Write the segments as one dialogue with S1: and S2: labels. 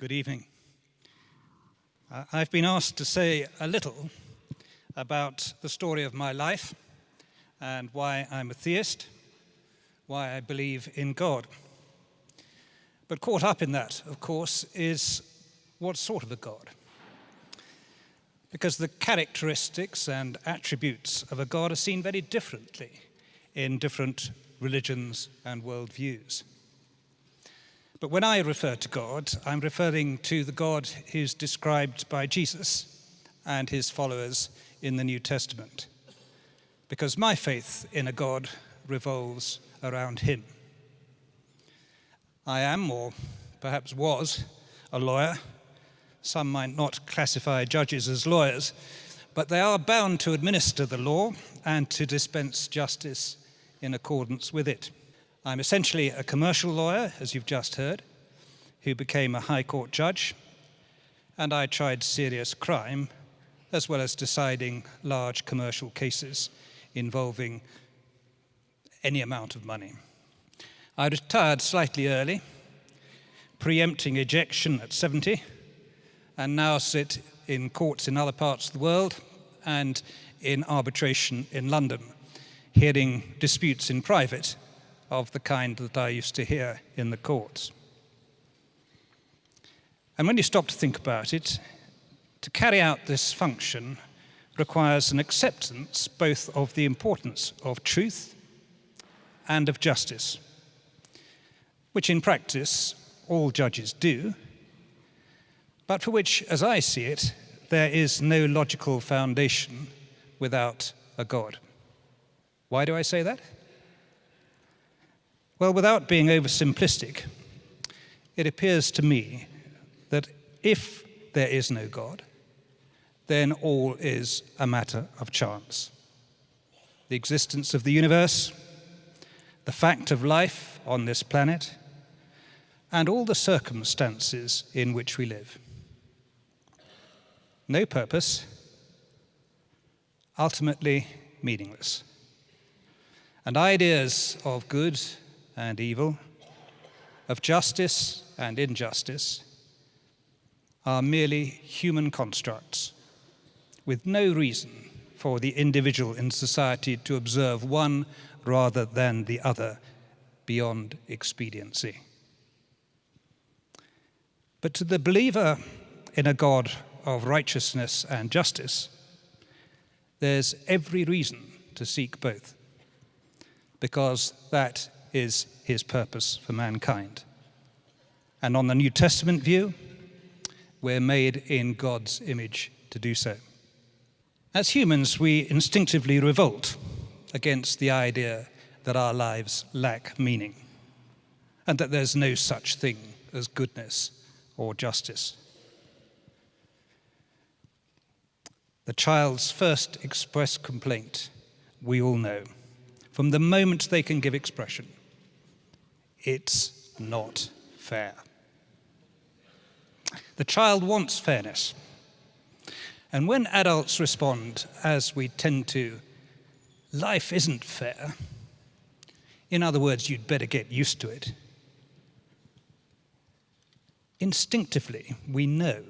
S1: Good evening. I've been asked to say a little about the story of my life and why I'm a theist, why I believe in God. But caught up in that, of course, is what sort of a God? Because the characteristics and attributes of a God are seen very differently in different religions and worldviews. But when I refer to God, I'm referring to the God who's described by Jesus and his followers in the New Testament, because my faith in a God revolves around him. I am, or perhaps was, a lawyer. Some might not classify judges as lawyers, but they are bound to administer the law and to dispense justice in accordance with it. I'm essentially a commercial lawyer, as you've just heard, who became a High Court judge, and I tried serious crime, as well as deciding large commercial cases involving any amount of money. I retired slightly early, preempting ejection at 70, and now sit in courts in other parts of the world and in arbitration in London, hearing disputes in private of the kind that I used to hear in the courts. And when you stop to think about it, to carry out this function requires an acceptance both of the importance of truth and of justice, which in practice all judges do, but for which, as I see it, there is no logical foundation without a God. Why do I say that? Well, without being oversimplistic, it appears to me that if there is no God, then all is a matter of chance. The existence of the universe, the fact of life on this planet, and all the circumstances in which we live. No purpose, ultimately meaningless. And ideas of good and evil, of justice and injustice, are merely human constructs, with no reason for the individual in society to observe one rather than the other beyond expediency. But to the believer in a God of righteousness and justice, there's every reason to seek both, because that is his purpose for mankind. And on the New Testament view, we're made in God's image to do so. As humans, we instinctively revolt against the idea that our lives lack meaning and that there's no such thing as goodness or justice. The child's first expressed complaint, we all know, from the moment they can give expression, it's not fair. The child wants fairness. And when adults respond, as we tend to, life isn't fair, in other words, you'd better get used to it, instinctively we know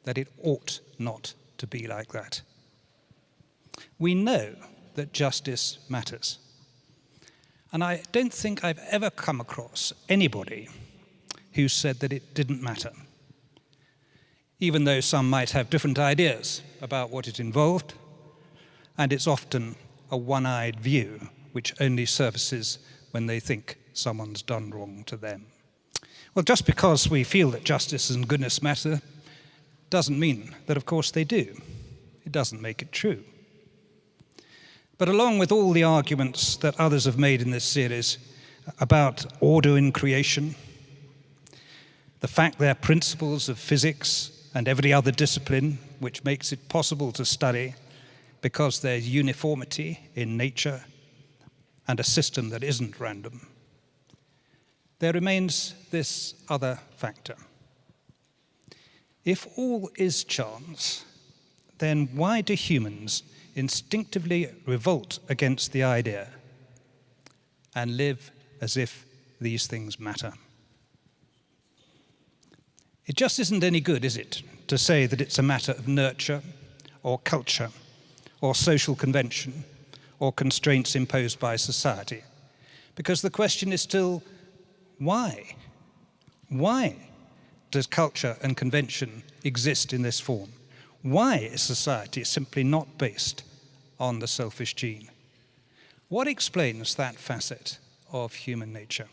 S1: that it ought not to be like that. We know that justice matters. And I don't think I've ever come across anybody who said that it didn't matter, even though some might have different ideas about what it involved, and it's often a one-eyed view which only surfaces when they think someone's done wrong to them. Well, just because we feel that justice and goodness matter doesn't mean that, of course, they do. It doesn't make it true. But along with all the arguments that others have made in this series about order in creation, the fact there are principles of physics and every other discipline which makes it possible to study because there's uniformity in nature and a system that isn't random, there remains this other factor. If all is chance, then why do humans instinctively revolt against the idea and live as if these things matter? It just isn't any good, is it, to say that it's a matter of nurture or culture or social convention or constraints imposed by society. Because the question is still, why? Why does culture and convention exist in this form? Why is society simply not based on the selfish gene? What explains that facet of human nature?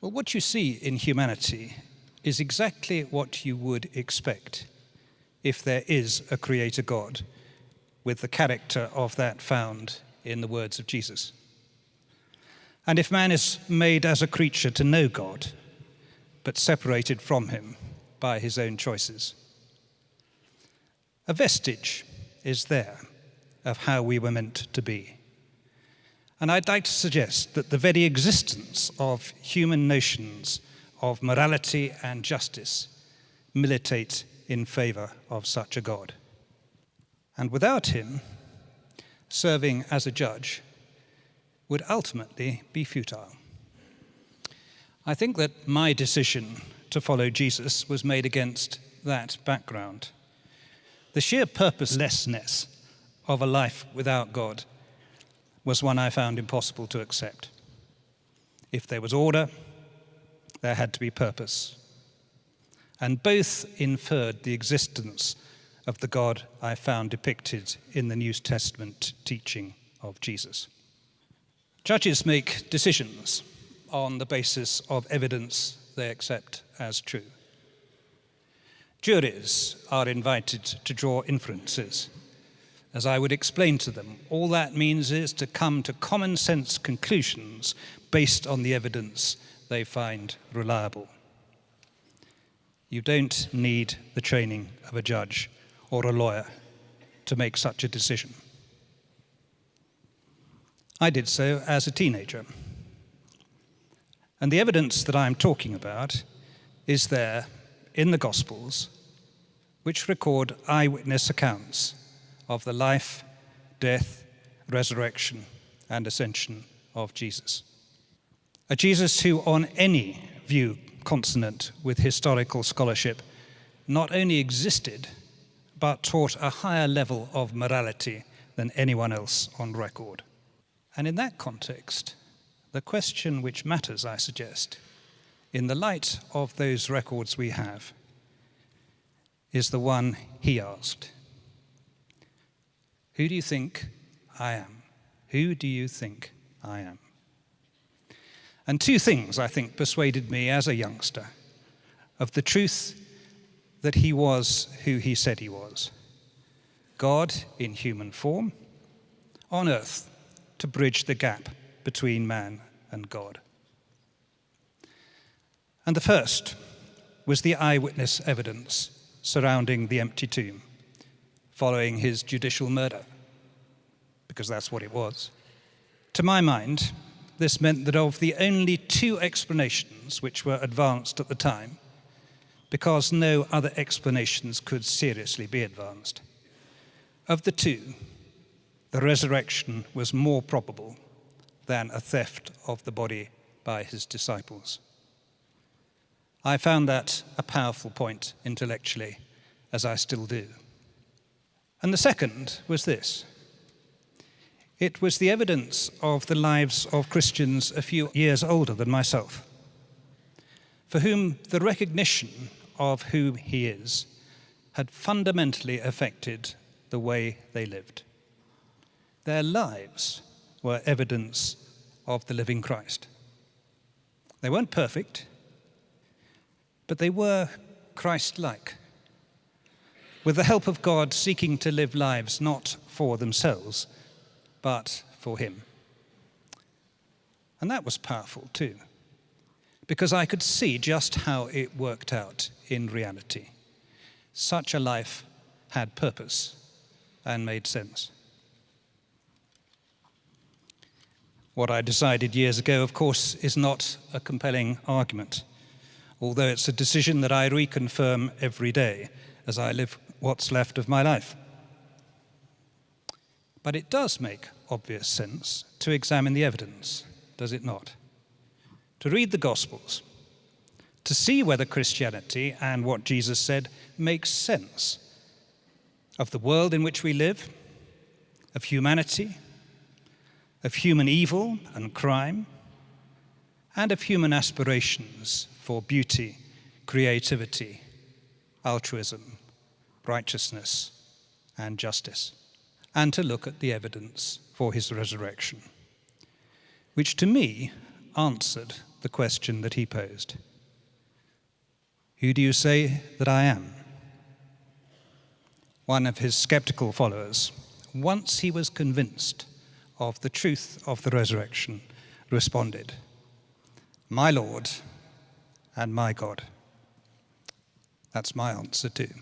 S1: Well, what you see in humanity is exactly what you would expect if there is a creator God, with the character of that found in the words of Jesus. And if man is made as a creature to know God, but separated from him by his own choices. A vestige is there of how we were meant to be. And I'd like to suggest that the very existence of human notions of morality and justice militate in favor of such a God. And without him, serving as a judge would ultimately be futile. I think that my decision to follow Jesus was made against that background. The sheer purposelessness of a life without God was one I found impossible to accept. If there was order, there had to be purpose. And both inferred the existence of the God I found depicted in the New Testament teaching of Jesus. Judges make decisions on the basis of evidence they accept as true. Juries are invited to draw inferences. As I would explain to them, all that means is to come to common sense conclusions based on the evidence they find reliable. You don't need the training of a judge or a lawyer to make such a decision. I did so as a teenager. And the evidence that I'm talking about is there in the Gospels, which record eyewitness accounts of the life, death, resurrection, and ascension of Jesus. A Jesus who, on any view consonant with historical scholarship, not only existed, but taught a higher level of morality than anyone else on record. And in that context, the question which matters, I suggest, in the light of those records we have, is the one he asked. Who do you think I am? Who do you think I am? And two things, I think, persuaded me as a youngster of the truth that he was who he said he was. God in human form, on earth, to bridge the gap between man and God. And the first was the eyewitness evidence surrounding the empty tomb following his judicial murder, because that's what it was. To my mind, this meant that of the only two explanations which were advanced at the time, because no other explanations could seriously be advanced, of the two, the resurrection was more probable than a theft of the body by his disciples. I found that a powerful point intellectually, as I still do. And the second was this. It was the evidence of the lives of Christians a few years older than myself, for whom the recognition of who he is had fundamentally affected the way they lived. Their lives were evidence of the living Christ. They weren't perfect, but they were Christ-like, with the help of God seeking to live lives not for themselves, but for him. And that was powerful too, because I could see just how it worked out in reality. Such a life had purpose and made sense. What I decided years ago, of course, is not a compelling argument, although it's a decision that I reconfirm every day as I live what's left of my life. But it does make obvious sense to examine the evidence, does it not? To read the Gospels, to see whether Christianity and what Jesus said makes sense of the world in which we live, of humanity, of human evil and crime, and of human aspirations for beauty, creativity, altruism, righteousness, and justice, and to look at the evidence for his resurrection, which to me answered the question that he posed. Who do you say that I am? One of his skeptical followers, once he was convinced of the truth of the resurrection, responded, "My Lord and my God." That's my answer too.